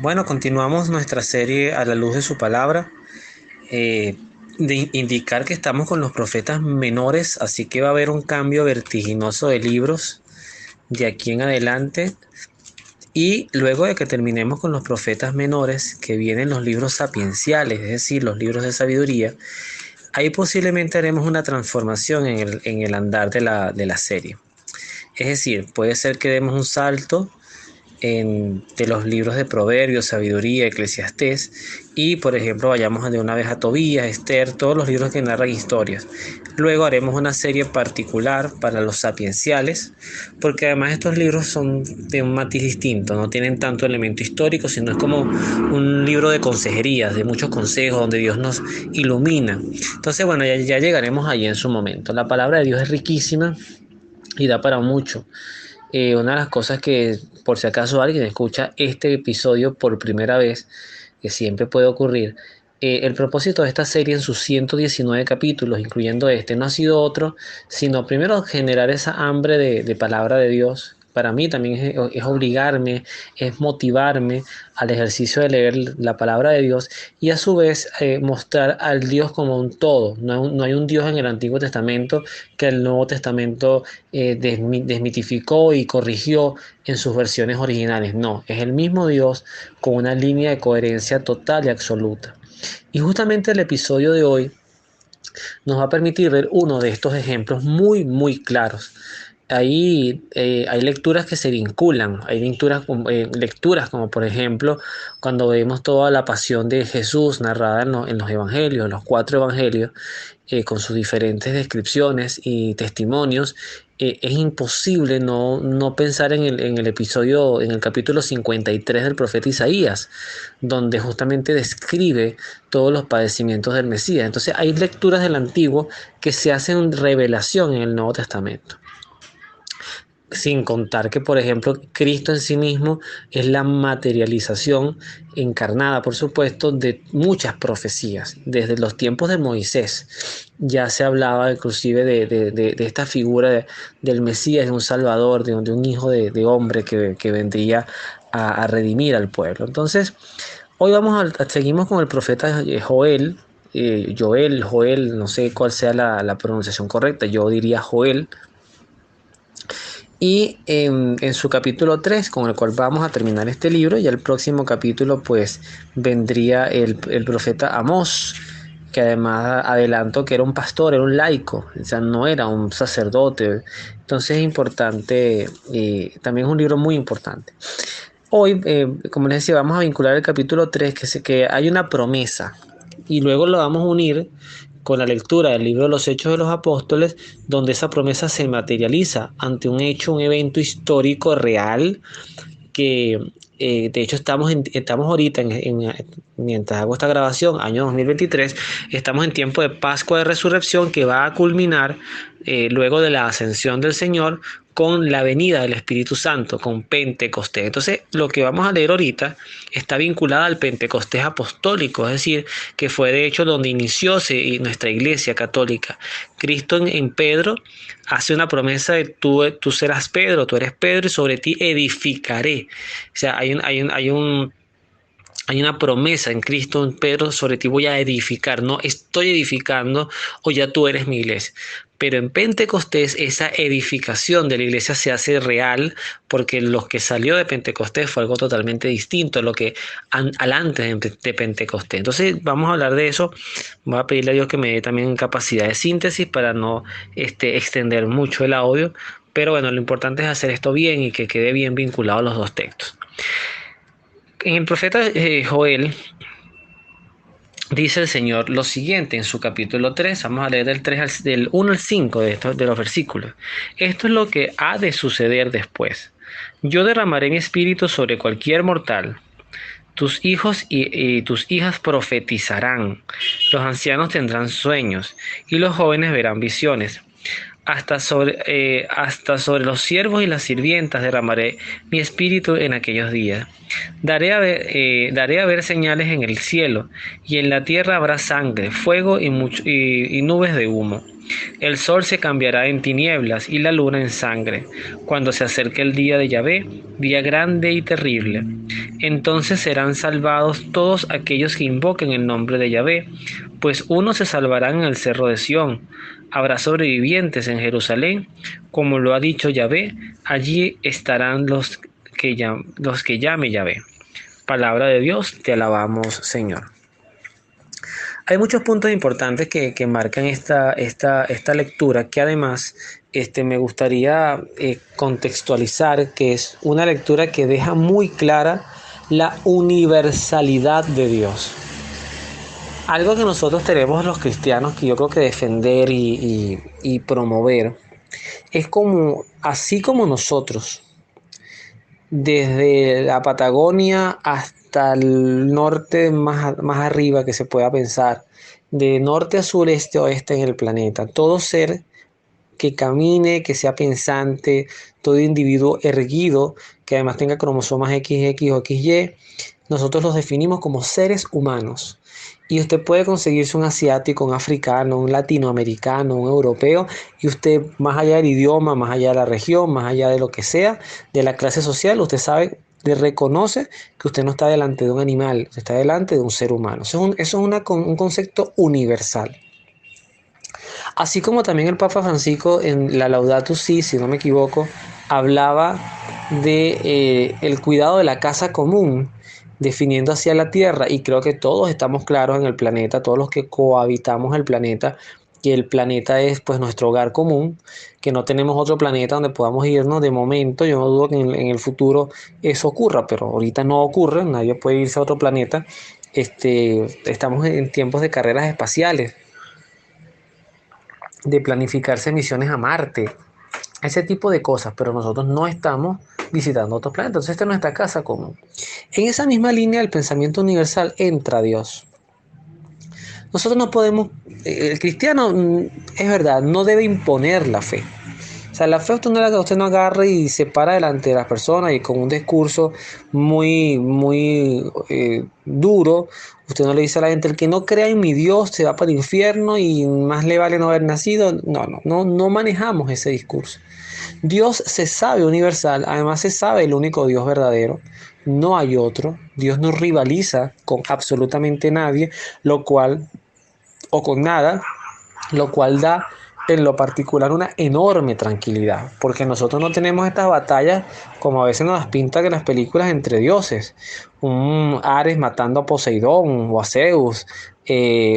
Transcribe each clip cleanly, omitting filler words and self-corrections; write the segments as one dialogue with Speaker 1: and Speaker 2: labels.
Speaker 1: Bueno, continuamos nuestra serie a la luz de su palabra, eh, de indicar que estamos con los profetas menores, así que va a haber un cambio vertiginoso de libros de aquí en adelante. Y luego de que terminemos con los profetas menores, que vienen los libros sapienciales, es decir, los libros de sabiduría, ahí posiblemente haremos una transformación en el andar de la serie. Es decir, puede ser que demos un salto de los libros de Proverbios, Sabiduría, Eclesiastés, y por ejemplo vayamos de una vez a Tobías, Esther, todos los libros que narran historias. Luego haremos una serie particular para los sapienciales, porque además estos libros son de un matiz distinto, no tienen tanto elemento histórico, sino es como un libro de consejerías, de muchos consejos, donde Dios nos ilumina. Entonces, bueno, ya llegaremos allí en su momento. La palabra de Dios es riquísima y da para mucho. Una de las cosas que, por si acaso alguien escucha este episodio por primera vez, que siempre puede ocurrir, el propósito de esta serie en sus 119 capítulos, incluyendo este, no ha sido otro, sino primero generar esa hambre de palabra de Dios. Para mí también es obligarme, es motivarme al ejercicio de leer la palabra de Dios y a su vez mostrar al Dios como un todo. No hay un Dios en el Antiguo Testamento que el Nuevo Testamento desmitificó y corrigió en sus versiones originales. No, es el mismo Dios con una línea de coherencia total y absoluta. Y justamente el episodio de hoy nos va a permitir ver uno de estos ejemplos muy, muy claros. Ahí hay lecturas que se vinculan, hay lecturas como por ejemplo cuando vemos toda la pasión de Jesús narrada en los evangelios, los cuatro evangelios, con sus diferentes descripciones y testimonios. Es imposible no pensar en el episodio, en el capítulo 53 del profeta Isaías, donde justamente describe todos los padecimientos del Mesías. Entonces hay lecturas del Antiguo que se hacen revelación en el Nuevo Testamento. Sin contar que, por ejemplo, Cristo en sí mismo es la materialización encarnada, por supuesto, de muchas profecías. Desde los tiempos de Moisés ya se hablaba inclusive de esta figura del Mesías, de un Salvador, de un hijo de hombre que vendría a redimir al pueblo. Entonces, hoy seguimos con el profeta Joel. Joel, no sé cuál sea la pronunciación correcta, yo diría Joel, y en su capítulo 3 con el cual vamos a terminar este libro, y el próximo capítulo pues vendría el profeta Amós, que además adelantó que era un pastor, era un laico, o sea, no era un sacerdote. Entonces es importante, también es un libro muy importante. Hoy, como les decía, vamos a vincular el capítulo 3 que hay una promesa, y luego lo vamos a unir con la lectura del libro de los Hechos de los Apóstoles, donde esa promesa se materializa ante un hecho, un evento histórico real que de hecho estamos ahorita, mientras hago esta grabación, año 2023, estamos en tiempo de Pascua de Resurrección que va a culminar luego de la ascensión del Señor con la venida del Espíritu Santo, con Pentecostés. Entonces, lo que vamos a leer ahorita está vinculado al Pentecostés apostólico, es decir, que fue de hecho donde inició nuestra iglesia católica. Cristo en Pedro hace una promesa de tú serás Pedro, tú eres Pedro y sobre ti edificaré. O sea, hay una promesa en Cristo, en Pedro, sobre ti voy a edificar. No estoy edificando o ya tú eres mi iglesia. Pero en Pentecostés esa edificación de la iglesia se hace real, porque lo que salió de Pentecostés fue algo totalmente distinto a lo que al antes de Pentecostés. Entonces vamos a hablar de eso. Voy a pedirle a Dios que me dé también capacidad de síntesis para no extender mucho el audio. Pero bueno, lo importante es hacer esto bien y que quede bien vinculado a los dos textos. En el profeta Joel dice el Señor lo siguiente en su capítulo 3. Vamos a leer del 1 al 5 de los versículos. Esto es lo que ha de suceder después. Yo derramaré mi espíritu sobre cualquier mortal. Tus hijos y tus hijas profetizarán. Los ancianos tendrán sueños y los jóvenes verán visiones. Hasta sobre los siervos y las sirvientas derramaré mi espíritu en aquellos días. Daré a ver señales en el cielo, y en la tierra habrá sangre, fuego y nubes de humo. El sol se cambiará en tinieblas y la luna en sangre, cuando se acerque el día de Yahvé, día grande y terrible. Entonces serán salvados todos aquellos que invoquen el nombre de Yahvé, pues unos se salvarán en el cerro de Sión. Habrá sobrevivientes en Jerusalén, como lo ha dicho Yahvé, allí estarán los que llame Yahvé. Palabra de Dios, te alabamos, Señor. Hay muchos puntos importantes que marcan esta lectura, que además me gustaría contextualizar, que es una lectura que deja muy clara la universalidad de Dios. Algo que nosotros tenemos los cristianos, que yo creo que defender y promover, es como, así como nosotros, desde la Patagonia hasta el norte más arriba que se pueda pensar, de norte a sur, este a oeste en el planeta. Todo ser que camine, que sea pensante, todo individuo erguido, que además tenga cromosomas XX o XY, nosotros los definimos como seres humanos. Y usted puede conseguirse un asiático, un africano, un latinoamericano, un europeo, y usted, más allá del idioma, más allá de la región, más allá de lo que sea, de la clase social, usted sabe, le reconoce que usted no está delante de un animal, usted está delante de un ser humano. Eso es un concepto universal. Así como también el Papa Francisco en la Laudato Si, si no me equivoco, hablaba de el cuidado de la casa común, definiendo hacia la tierra, y creo que todos estamos claros en el planeta, todos los que cohabitamos el planeta, que el planeta es pues nuestro hogar común, que no tenemos otro planeta donde podamos irnos de momento. Yo no dudo que en el futuro eso ocurra, pero ahorita no ocurre, nadie puede irse a otro planeta. Estamos en tiempos de carreras espaciales, de planificarse misiones a Marte, ese tipo de cosas, pero nosotros no estamos visitando otros planetas. Entonces esta es nuestra casa común. En esa misma línea del pensamiento universal entra Dios. Nosotros no podemos, el cristiano, es verdad, no debe imponer la fe. O sea, la fe usted no agarra y se para delante de las personas y con un discurso muy duro, usted no le dice a la gente: el que no crea en mi Dios se va para el infierno y más le vale no haber nacido. No manejamos ese discurso. Dios se sabe universal, además se sabe el único Dios verdadero. No hay otro. Dios no rivaliza con absolutamente nadie, o con nada, lo cual da en lo particular una enorme tranquilidad, porque nosotros no tenemos estas batallas como a veces nos las pintan en las películas entre dioses, un Ares matando a Poseidón o a Zeus,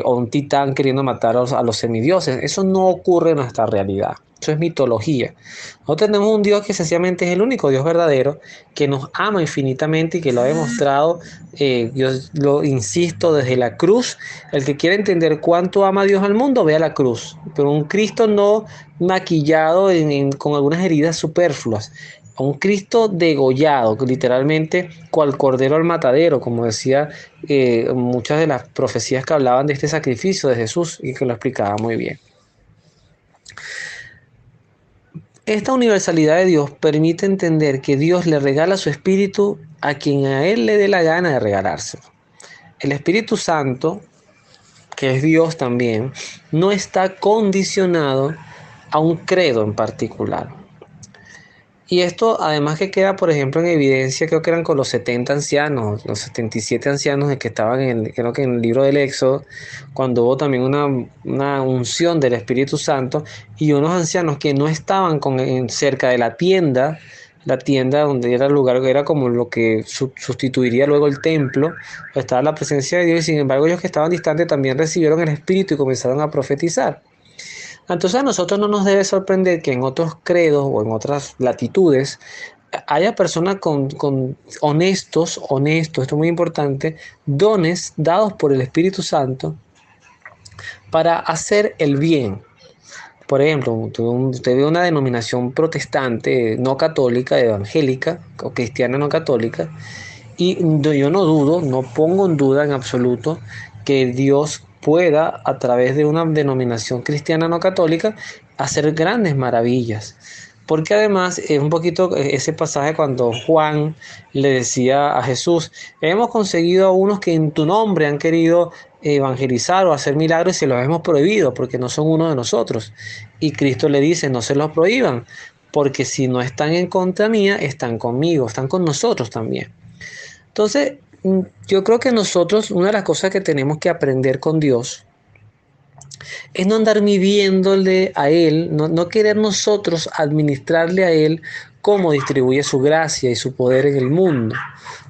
Speaker 1: o un titán queriendo matar a los semidioses. Eso no ocurre en nuestra realidad. Eso es mitología. Nosotros tenemos un Dios que sencillamente es el único Dios verdadero, que nos ama infinitamente y que lo ha demostrado, yo lo insisto, desde la cruz. El que quiere entender cuánto ama Dios al mundo, vea la cruz. Pero un Cristo no maquillado con algunas heridas superfluas. Un Cristo degollado, literalmente, cual cordero al matadero, como decía muchas de las profecías que hablaban de este sacrificio de Jesús y que lo explicaba muy bien. Esta universalidad de Dios permite entender que Dios le regala su Espíritu a quien a Él le dé la gana de regalárselo. El Espíritu Santo, que es Dios también, no está condicionado a un credo en particular. Y esto además que queda, por ejemplo, en evidencia, creo que eran con los 70 ancianos, los 77 ancianos de que estaban creo que en el libro del Éxodo, cuando hubo también una unción del Espíritu Santo, y unos ancianos que no estaban cerca de la tienda donde era el lugar, era como lo que sustituiría luego el templo, estaba la presencia de Dios, y sin embargo ellos que estaban distantes también recibieron el Espíritu y comenzaron a profetizar. Entonces a nosotros no nos debe sorprender que en otros credos o en otras latitudes haya personas con honestos, esto es muy importante, dones dados por el Espíritu Santo para hacer el bien. Por ejemplo, usted ve una denominación protestante no católica, evangélica o cristiana no católica, y yo no dudo, no pongo en duda en absoluto que Dios pueda, a través de una denominación cristiana no católica, hacer grandes maravillas. Porque además es un poquito ese pasaje cuando Juan le decía a Jesús: hemos conseguido a unos que en tu nombre han querido evangelizar o hacer milagros si los hemos prohibido, porque no son uno de nosotros. Y Cristo le dice, no se los prohíban, porque si no están en contra mía, están conmigo, están con nosotros también. Entonces, yo creo que nosotros, una de las cosas que tenemos que aprender con Dios, es no andar midiéndole a Él, no querer nosotros administrarle a Él cómo distribuye su gracia y su poder en el mundo.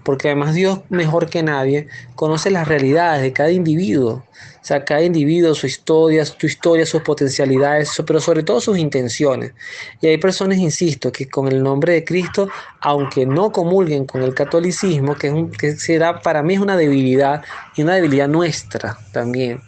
Speaker 1: Porque además Dios, mejor que nadie, conoce las realidades de cada individuo. O sea, cada individuo, su historia, sus potencialidades, pero sobre todo sus intenciones. Y hay personas, insisto, que con el nombre de Cristo, aunque no comulguen con el catolicismo, que será, para mí es una debilidad, y una debilidad nuestra también.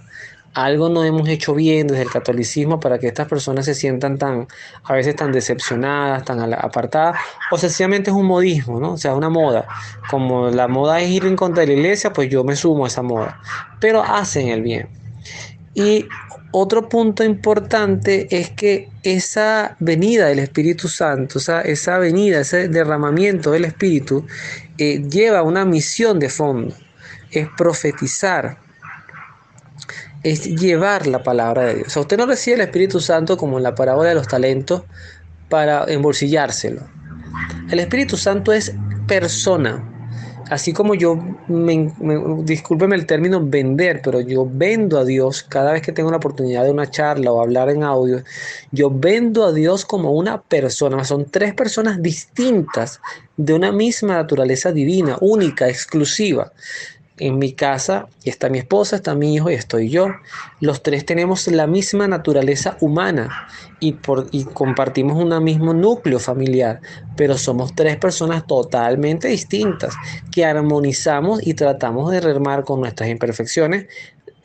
Speaker 1: Algo no hemos hecho bien desde el catolicismo para que estas personas se sientan a veces tan decepcionadas, tan apartadas, o sencillamente es un modismo, ¿no? O sea, una moda. Como la moda es ir en contra de la iglesia, pues yo me sumo a esa moda. Pero hacen el bien. Y otro punto importante es que esa venida del Espíritu Santo, esa venida, ese derramamiento del Espíritu, lleva una misión de fondo, es profetizar, es llevar la palabra de Dios. O sea, usted no recibe el Espíritu Santo como en la parábola de los talentos para embolsillárselo. El Espíritu Santo es persona. Así como yo, discúlpeme el término vender, pero yo vendo a Dios cada vez que tengo la oportunidad de una charla o hablar en audio. Yo vendo a Dios como una persona. Son tres personas distintas de una misma naturaleza divina, única, exclusiva. En mi casa está mi esposa, está mi hijo y estoy yo. Los tres tenemos la misma naturaleza humana y compartimos un mismo núcleo familiar, pero somos tres personas totalmente distintas que armonizamos y tratamos de remar con nuestras imperfecciones,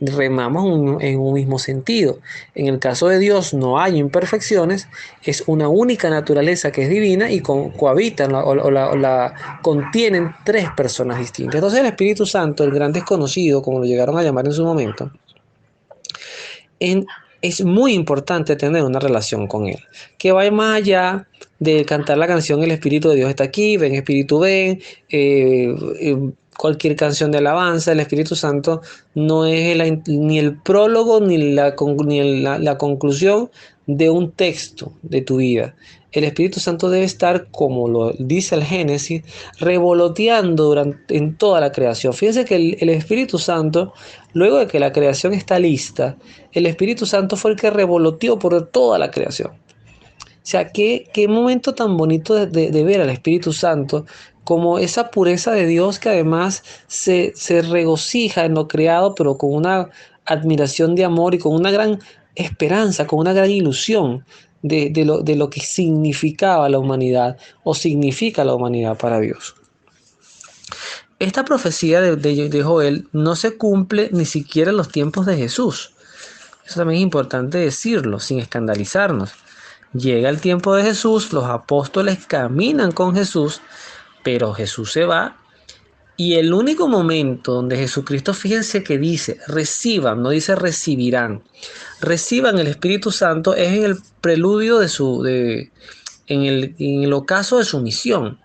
Speaker 1: remamos en un mismo sentido. En el caso de Dios no hay imperfecciones, es una única naturaleza que es divina y cohabitan la contienen tres personas distintas. Entonces el Espíritu Santo, el gran desconocido, como lo llegaron a llamar en su momento, es muy importante tener una relación con Él, que vaya más allá de cantar la canción El Espíritu de Dios está aquí, ven Espíritu ven, cualquier canción de alabanza. El Espíritu Santo no es ni el prólogo ni la conclusión de un texto de tu vida. El Espíritu Santo debe estar, como lo dice el Génesis, revoloteando en toda la creación. Fíjense que el Espíritu Santo, luego de que la creación está lista, el Espíritu Santo fue el que revoloteó por toda la creación. O sea, qué momento tan bonito de ver al Espíritu Santo como esa pureza de Dios que además se regocija en lo creado, pero con una admiración de amor y con una gran esperanza, con una gran ilusión de lo que significaba la humanidad o significa la humanidad para Dios. Esta profecía de Joel no se cumple ni siquiera en los tiempos de Jesús. Eso también es importante decirlo, sin escandalizarnos. Llega el tiempo de Jesús, los apóstoles caminan con Jesús, pero Jesús se va. Y el único momento donde Jesucristo, fíjense que dice, reciban, no dice recibirán, reciban el Espíritu Santo, es en el preludio en el ocaso de su misión.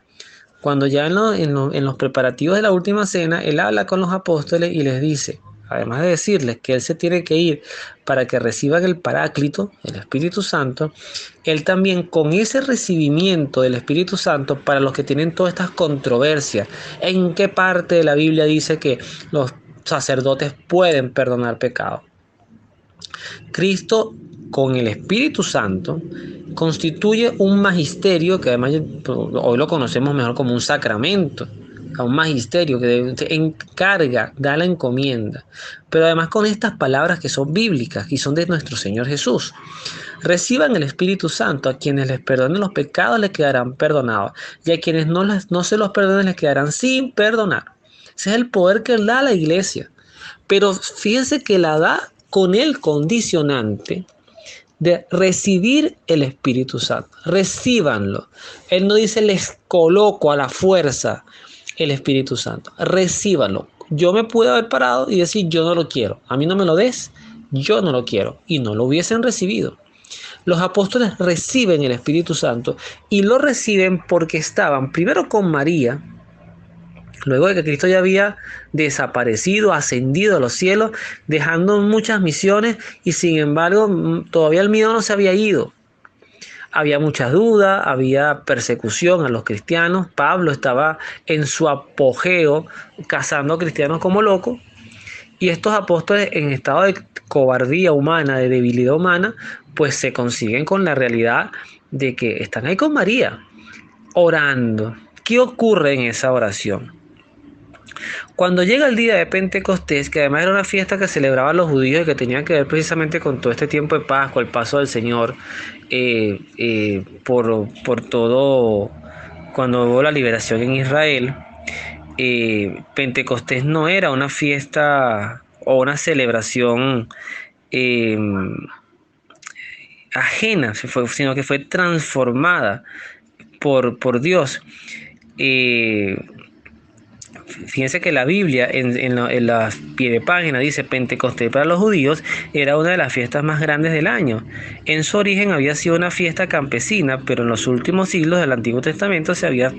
Speaker 1: Cuando ya en los preparativos de la última cena, Él habla con los apóstoles y les dice, además de decirles que Él se tiene que ir para que reciban el Paráclito, el Espíritu Santo, Él también con ese recibimiento del Espíritu Santo, para los que tienen todas estas controversias, ¿en qué parte de la Biblia dice que los sacerdotes pueden perdonar pecados? Cristo con el Espíritu Santo constituye un magisterio que además hoy lo conocemos mejor como un sacramento, un magisterio que se encarga, da la encomienda, pero además con estas palabras que son bíblicas y son de nuestro Señor Jesús. Reciban el Espíritu Santo, a quienes les perdonen los pecados les quedarán perdonados, y a quienes no se los perdonen les quedarán sin perdonar. Ese es el poder que Él da a la iglesia, pero fíjense que la da con el condicionante de recibir el Espíritu Santo. Recíbanlo. Él no dice les coloco a la fuerza el Espíritu Santo. Recíbanlo. Yo me pude haber parado y decir yo no lo quiero. A mí no me lo des, yo no lo quiero. Y no lo hubiesen recibido. Los apóstoles reciben el Espíritu Santo y lo reciben porque estaban primero con María, Luego de que Cristo ya había desaparecido, ascendido a los cielos, dejando muchas misiones y sin embargo todavía el miedo no se había ido. Había muchas dudas, había persecución a los cristianos. Pablo estaba en su apogeo cazando cristianos como loco. Y estos apóstoles en estado de cobardía humana, de debilidad humana, pues se consiguen con la realidad de que están ahí con María, orando. ¿Qué ocurre en esa oración? Cuando llega el día de Pentecostés, que además era una fiesta que celebraban los judíos y que tenía que ver precisamente con todo este tiempo de Pascua, el paso del Señor, por todo, cuando hubo la liberación en Israel, Pentecostés no era una fiesta o una celebración eh, ajena, sino que fue transformada por Dios. Eh, Fíjense que la Biblia en la pie de página dice: Pentecostés para los judíos era una de las fiestas más grandes del año. En su origen había sido una fiesta campesina, pero en los últimos siglos del Antiguo Testamento se había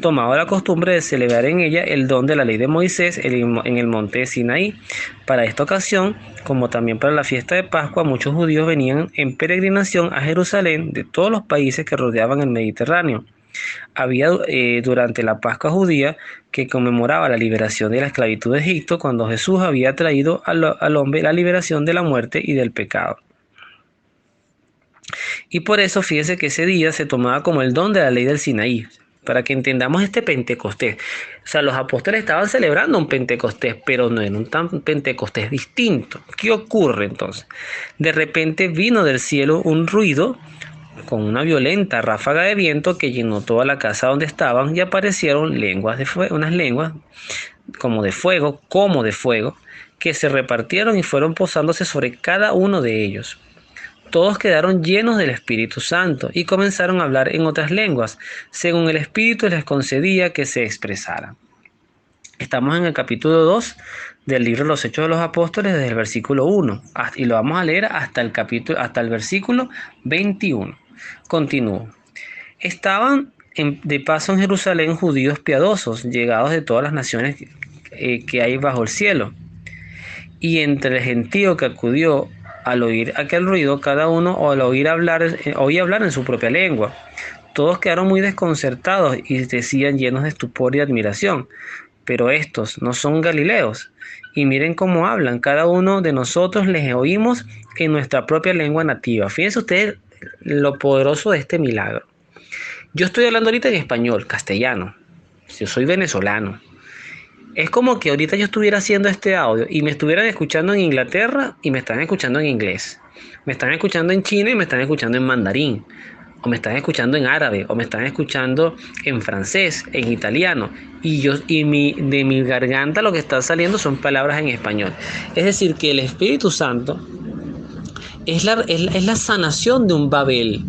Speaker 1: tomado la costumbre de celebrar en ella el don de la ley de Moisés en el monte de Sinaí. Para esta ocasión, como también para la fiesta de Pascua, muchos judíos venían en peregrinación a Jerusalén de todos los países que rodeaban el Mediterráneo. Había durante la Pascua judía, que conmemoraba la liberación de la esclavitud de Egipto, cuando Jesús había traído al hombre la liberación de la muerte y del pecado. Y por eso fíjese que ese día se tomaba como el don de la ley del Sinaí, para que entendamos este Pentecostés. O sea, los apóstoles estaban celebrando un Pentecostés, pero no era un Pentecostés distinto. ¿Qué ocurre entonces? De repente vino del cielo un ruido con una violenta ráfaga de viento que llenó toda la casa donde estaban, y aparecieron lenguas de fuego, unas lenguas como de fuego, que se repartieron y fueron posándose sobre cada uno de ellos. Todos quedaron llenos del Espíritu Santo y comenzaron a hablar en otras lenguas, según el Espíritu les concedía que se expresaran. Estamos en el capítulo 2 del libro de los Hechos de los Apóstoles, desde el versículo 1, y lo vamos a leer hasta el versículo 21. Continúo. Estaban de paso en Jerusalén judíos piadosos, llegados de todas las naciones que hay bajo el cielo. Y entre el gentío que acudió al oír aquel ruido, cada uno oía hablar en su propia lengua. Todos quedaron muy desconcertados y decían, llenos de estupor y admiración: pero estos no son galileos. Y miren cómo hablan, cada uno de nosotros les oímos en nuestra propia lengua nativa. Fíjense ustedes lo poderoso de este milagro. Yo estoy hablando ahorita en español, castellano. Yo soy venezolano. Es como que ahorita yo estuviera haciendo este audio y me estuvieran escuchando en Inglaterra y me están escuchando en inglés. Me están escuchando en China y me están escuchando en mandarín. O me están escuchando en árabe, o me están escuchando en francés, en italiano. Y de mi garganta lo que está saliendo son palabras en español. Es decir, que el Espíritu Santo es la sanación de un Babel.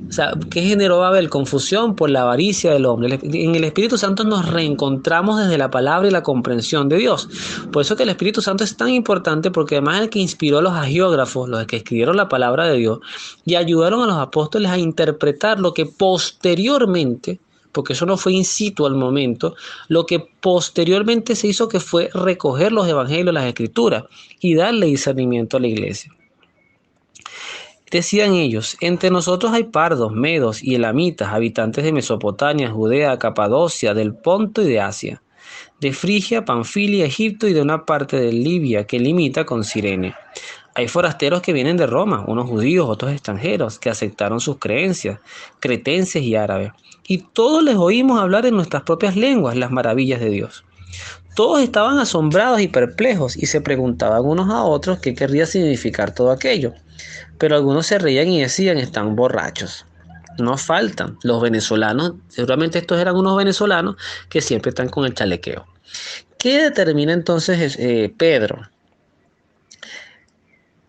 Speaker 1: O sea, ¿qué generó Babel? Confusión por la avaricia del hombre. En el Espíritu Santo nos reencontramos desde la palabra y la comprensión de Dios. Por eso que el Espíritu Santo es tan importante, porque además es el que inspiró a los hagiógrafos, los que escribieron la palabra de Dios, y ayudaron a los apóstoles a interpretar lo que posteriormente, porque eso no fue in situ al momento, lo que posteriormente se hizo, que fue recoger los evangelios, las escrituras, y darle discernimiento a la iglesia. Decían ellos: entre nosotros hay pardos, medos y elamitas, habitantes de Mesopotamia, Judea, Capadocia, del Ponto y de Asia, de Frigia, Panfilia, Egipto y de una parte de Libia que limita con Cirene. Hay forasteros que vienen de Roma, unos judíos, otros extranjeros, que aceptaron sus creencias, cretenses y árabes. Y todos les oímos hablar en nuestras propias lenguas las maravillas de Dios. Todos estaban asombrados y perplejos y se preguntaban unos a otros qué querría significar todo aquello. Pero algunos se reían y decían: están borrachos. No faltan los venezolanos, seguramente estos eran unos venezolanos que siempre están con el chalequeo. ¿Qué determina entonces Pedro?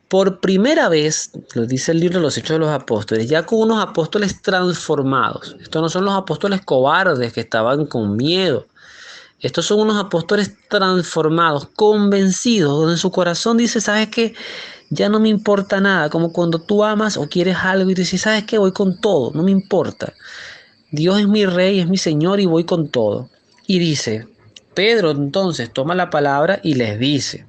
Speaker 1: Por primera vez, lo dice el libro de los Hechos de los Apóstoles, ya con unos apóstoles transformados. Estos no son los apóstoles cobardes que estaban con miedo. Estos son unos apóstoles transformados, convencidos, donde en su corazón dice: ¿sabes qué? Ya no me importa nada. Como cuando tú amas o quieres algo y dices: ¿sabes qué? Voy con todo, no me importa. Dios es mi rey, es mi Señor y voy con todo. Y dice: Pedro entonces toma la palabra y les dice.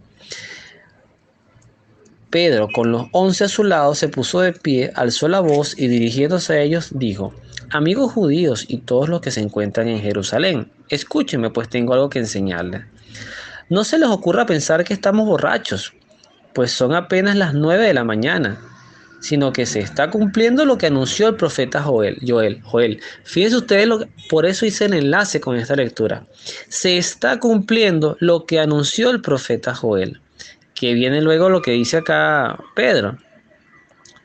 Speaker 1: Pedro, con los 11 a su lado, se puso de pie, alzó la voz y dirigiéndose a ellos dijo: Amigos judíos y todos los que se encuentran en Jerusalén, escúchenme, pues tengo algo que enseñarles. No se les ocurra pensar que estamos borrachos, pues son apenas las 9 de la mañana, sino que se está cumpliendo lo que anunció el profeta Joel. Fíjense ustedes, por eso hice el enlace con esta lectura. Se está cumpliendo lo que anunció el profeta Joel, que viene luego lo que dice acá Pedro.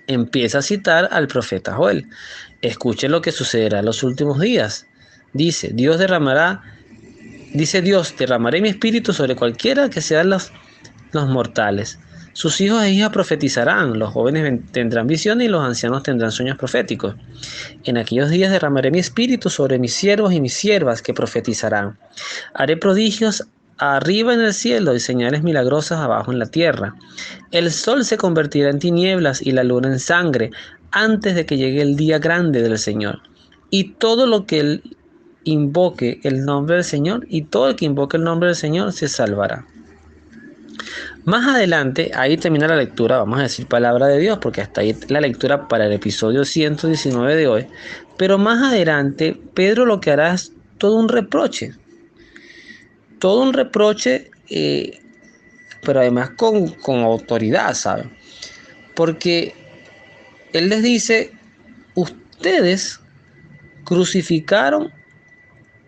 Speaker 1: Empieza a citar al profeta Joel. Escuchen lo que sucederá en los últimos días. Dice Dios, derramaré mi espíritu sobre cualquiera que sean los mortales. Sus hijos e hijas profetizarán, los jóvenes tendrán visión y los ancianos tendrán sueños proféticos. En aquellos días derramaré mi espíritu sobre mis siervos y mis siervas que profetizarán. Haré prodigios arriba en el cielo y señales milagrosas abajo en la tierra. El sol se convertirá en tinieblas y la luna en sangre antes de que llegue el día grande del Señor. Y todo lo que invoque el nombre del Señor, y todo el que invoque el nombre del Señor se salvará. Más adelante, ahí termina la lectura, vamos a decir palabra de Dios, porque hasta ahí la lectura para el episodio 119 de hoy. Pero más adelante, Pedro lo que hará es todo un reproche, pero además con autoridad, ¿saben? Porque él les dice: ustedes crucificaron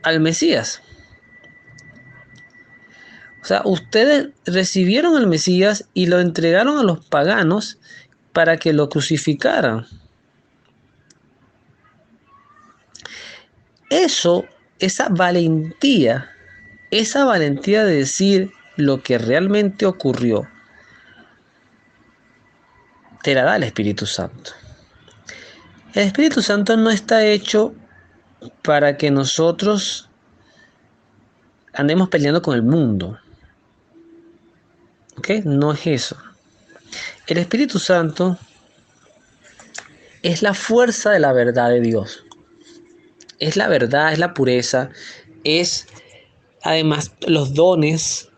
Speaker 1: al Mesías. O sea, ustedes recibieron al Mesías y lo entregaron a los paganos para que lo crucificaran. Esa valentía de decir lo que realmente ocurrió, te la da el Espíritu Santo. El Espíritu Santo no está hecho para que nosotros andemos peleando con el mundo. ¿Ok? No es eso. El Espíritu Santo es la fuerza de la verdad de Dios. Es la verdad, es la pureza, es además los dones,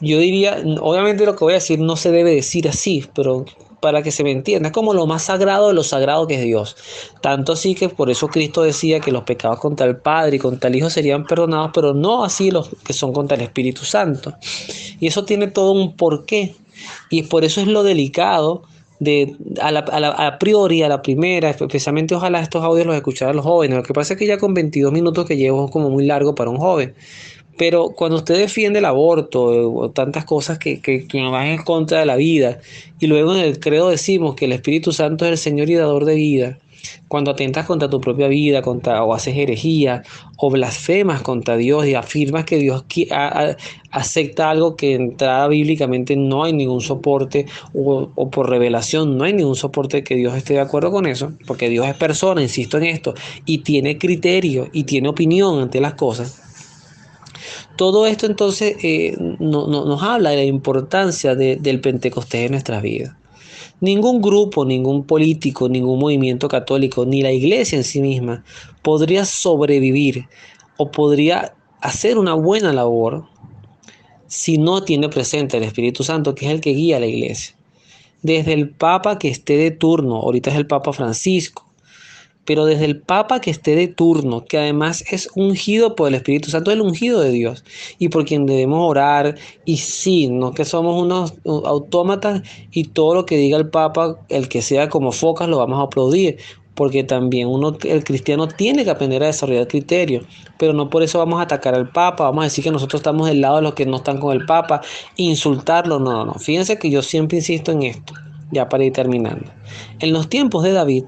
Speaker 1: yo diría, obviamente lo que voy a decir no se debe decir así, pero para que se me entienda, es como lo más sagrado de lo sagrado que es Dios. Tanto así que por eso Cristo decía que los pecados contra el Padre y contra el Hijo serían perdonados, pero no así los que son contra el Espíritu Santo. Y eso tiene todo un porqué. Y por eso es lo delicado a priori, a la primera, especialmente ojalá estos audios los escucharan los jóvenes. Lo que pasa es que ya con 22 minutos que llevo es como muy largo para un joven. Pero cuando usted defiende el aborto o tantas cosas que van en contra de la vida, y luego en el credo decimos que el Espíritu Santo es el Señor y dador de vida, cuando atentas contra tu propia vida, o haces herejía, o blasfemas contra Dios y afirmas que Dios acepta algo que entrada bíblicamente no hay ningún soporte, o por revelación no hay ningún soporte que Dios esté de acuerdo con eso, porque Dios es persona, insisto en esto, y tiene criterio y tiene opinión ante las cosas. Todo esto entonces nos habla de la importancia del Pentecostés en nuestras vidas. Ningún grupo, ningún político, ningún movimiento católico, ni la iglesia en sí misma podría sobrevivir o podría hacer una buena labor si no tiene presente el Espíritu Santo, que es el que guía a la iglesia. Desde el Papa que esté de turno, ahorita es el Papa Francisco, pero desde el Papa que esté de turno, que además es ungido por el Espíritu Santo, el ungido de Dios, y por quien debemos orar, y sí, no que somos unos autómatas, y todo lo que diga el Papa, el que sea como focas, lo vamos a aplaudir, porque también el cristiano tiene que aprender a desarrollar criterios, pero no por eso vamos a atacar al Papa, vamos a decir que nosotros estamos del lado de los que no están con el Papa, insultarlo, no. Fíjense que yo siempre insisto en esto, ya para ir terminando. En los tiempos de David,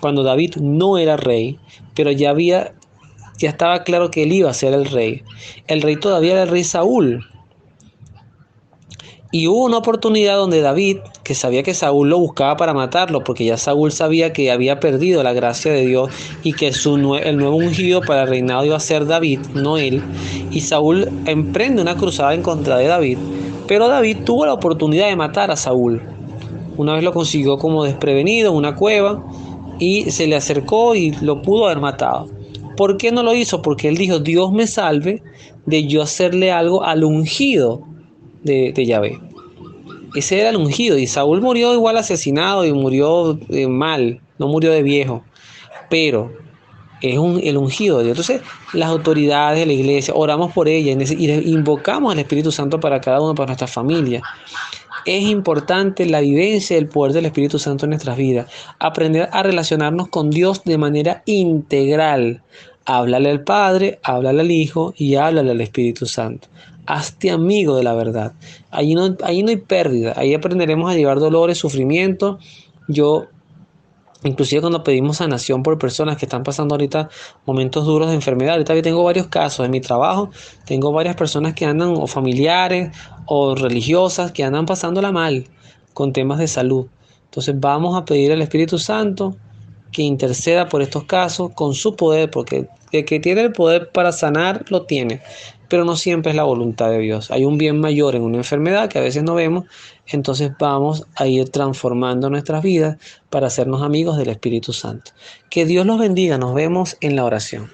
Speaker 1: cuando David no era rey, pero ya estaba claro que él iba a ser el rey. El rey todavía era el rey Saúl. Y hubo una oportunidad donde David, que sabía que Saúl lo buscaba para matarlo, porque ya Saúl sabía que había perdido la gracia de Dios y que el nuevo ungido para el reinado iba a ser David, no él. Y Saúl emprende una cruzada en contra de David, pero David tuvo la oportunidad de matar a Saúl. Una vez lo consiguió como desprevenido en una cueva, y se le acercó y lo pudo haber matado. ¿Por qué no lo hizo? Porque él dijo, Dios me salve de yo hacerle algo al ungido de Yahvé. Ese era el ungido, y Saúl murió igual asesinado y murió mal, no murió de viejo, pero es el ungido de Dios. Entonces, las autoridades de la iglesia, oramos por ella y invocamos al Espíritu Santo para cada uno, para nuestra familia. Es importante la vivencia del poder del Espíritu Santo en nuestras vidas. Aprender a relacionarnos con Dios de manera integral. Háblale al Padre, háblale al Hijo y háblale al Espíritu Santo. Hazte amigo de la verdad. Ahí no hay pérdida. Ahí aprenderemos a llevar dolores, sufrimiento. Yo Inclusive cuando pedimos sanación por personas que están pasando ahorita momentos duros de enfermedad. Ahorita yo tengo varios casos en mi trabajo. Tengo varias personas que andan, o familiares o religiosas, que andan pasándola mal con temas de salud. Entonces vamos a pedir al Espíritu Santo que interceda por estos casos con su poder, porque el que tiene el poder para sanar lo tiene, pero no siempre es la voluntad de Dios. Hay un bien mayor en una enfermedad que a veces no vemos. Entonces vamos a ir transformando nuestras vidas para hacernos amigos del Espíritu Santo. Que Dios los bendiga. Nos vemos en la oración.